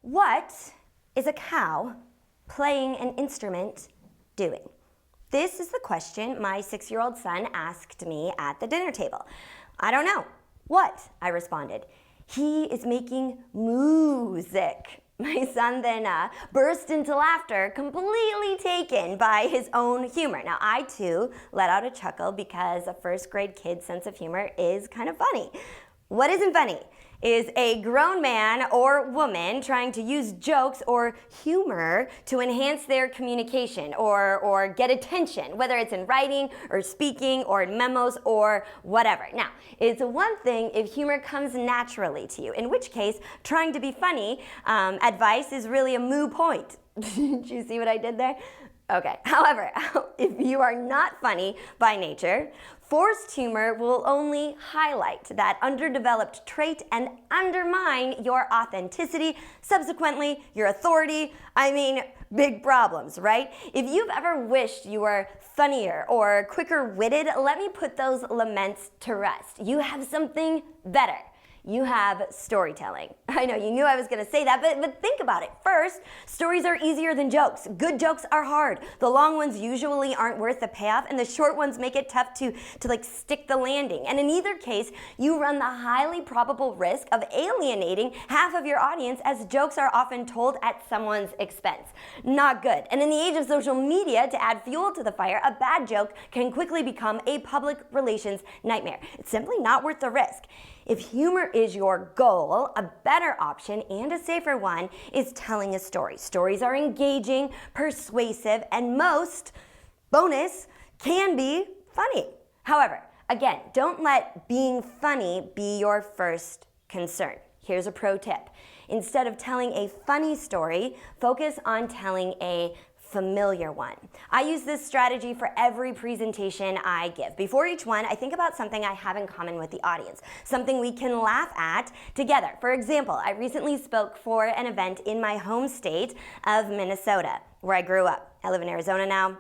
What is a cow playing an instrument doing? This is the question my 6-year-old son asked me at the dinner table. I don't know. What? I responded. He is making music. My son then burst into laughter, completely taken by his own humor. Now, I too let out a chuckle because a first grade kid's sense of humor is kind of funny. What isn't funny is a grown man or woman trying to use jokes or humor to enhance their communication or get attention, whether it's in writing or speaking or in memos or whatever. Now, it's one thing if humor comes naturally to you, in which case trying to be funny advice is really a moot point. Did you see what I did there? Okay, however, if you are not funny by nature, forced humor will only highlight that underdeveloped trait and undermine your authenticity, subsequently your authority. I mean, big problems, right? If you've ever wished you were funnier or quicker-witted, let me put those laments to rest. You have something better. You have storytelling. I know you knew I was going to say that, but think about it. First, stories are easier than jokes. Good jokes are hard. The long ones usually aren't worth the payoff, and the short ones make it tough to stick the landing. And in either case, you run the highly probable risk of alienating half of your audience, as jokes are often told at someone's expense. Not good. And in the age of social media, to add fuel to the fire, a bad joke can quickly become a public relations nightmare. It's simply not worth the risk. If humor is your goal, a better option and a safer one is telling a story. Stories are engaging, persuasive, and most, bonus, can be funny. However, again, don't let being funny be your first concern. Here's a pro tip. Instead of telling a funny story, focus on telling a familiar one. I use this strategy for every presentation I give. Before each one, I think about something I have in common with the audience, something we can laugh at together. For example, I recently spoke for an event in my home state of Minnesota, where I grew up. I live in Arizona now.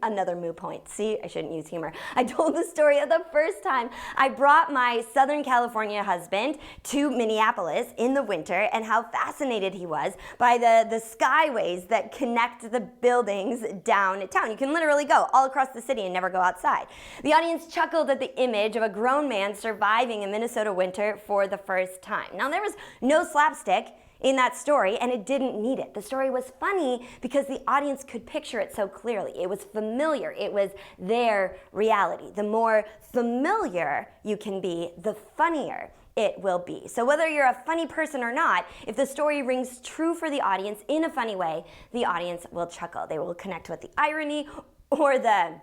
Another moot point. See, I shouldn't use humor. I told the story of the first time I brought my Southern California husband to Minneapolis in the winter and how fascinated he was by the skyways that connect the buildings downtown. You can literally go all across the city and never go outside. The audience chuckled at the image of a grown man surviving a Minnesota winter for the first time. Now, there was no slapstick in that story, and it didn't need it. The story was funny because the audience could picture it so clearly. It was familiar. It was their reality. The more familiar you can be, the funnier it will be. So whether you're a funny person or not, if the story rings true for the audience in a funny way, the audience will chuckle. They will connect with the irony or the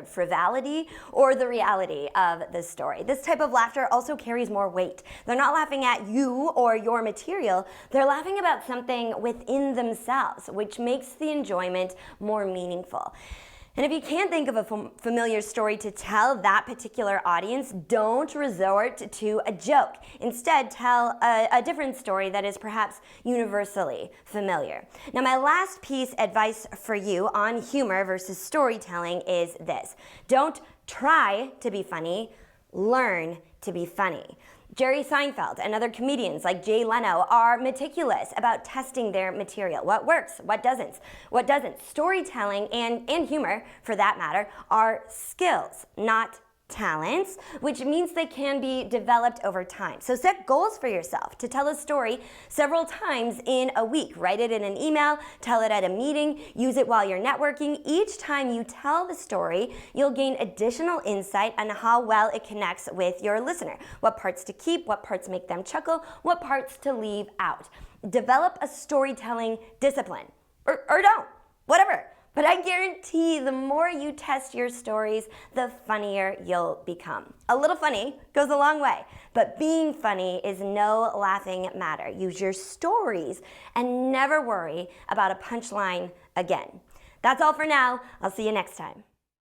frivolity, or the reality of the story. This type of laughter also carries more weight. They're not laughing at you or your material, they're laughing about something within themselves, which makes the enjoyment more meaningful. And if you can't think of a familiar story to tell that particular audience, don't resort to a joke. Instead, tell a different story that is perhaps universally familiar. Now, my last piece advice for you on humor versus storytelling is this. Don't try to be funny, learn to be funny. Jerry Seinfeld and other comedians like Jay Leno are meticulous about testing their material. What works, what doesn't. Storytelling and humor, for that matter, are skills, not talents, which means they can be developed over time. So set goals for yourself to tell a story several times in a week. Write it in an email, tell it at a meeting, use it while you're networking. Each time you tell the story, you'll gain additional insight on how well it connects with your listener. What parts to keep, what parts make them chuckle, what parts to leave out. Develop a storytelling discipline. Or don't, whatever. But I guarantee the more you test your stories, the funnier you'll become. A little funny goes a long way, but being funny is no laughing matter. Use your stories and never worry about a punchline again. That's all for now. I'll see you next time.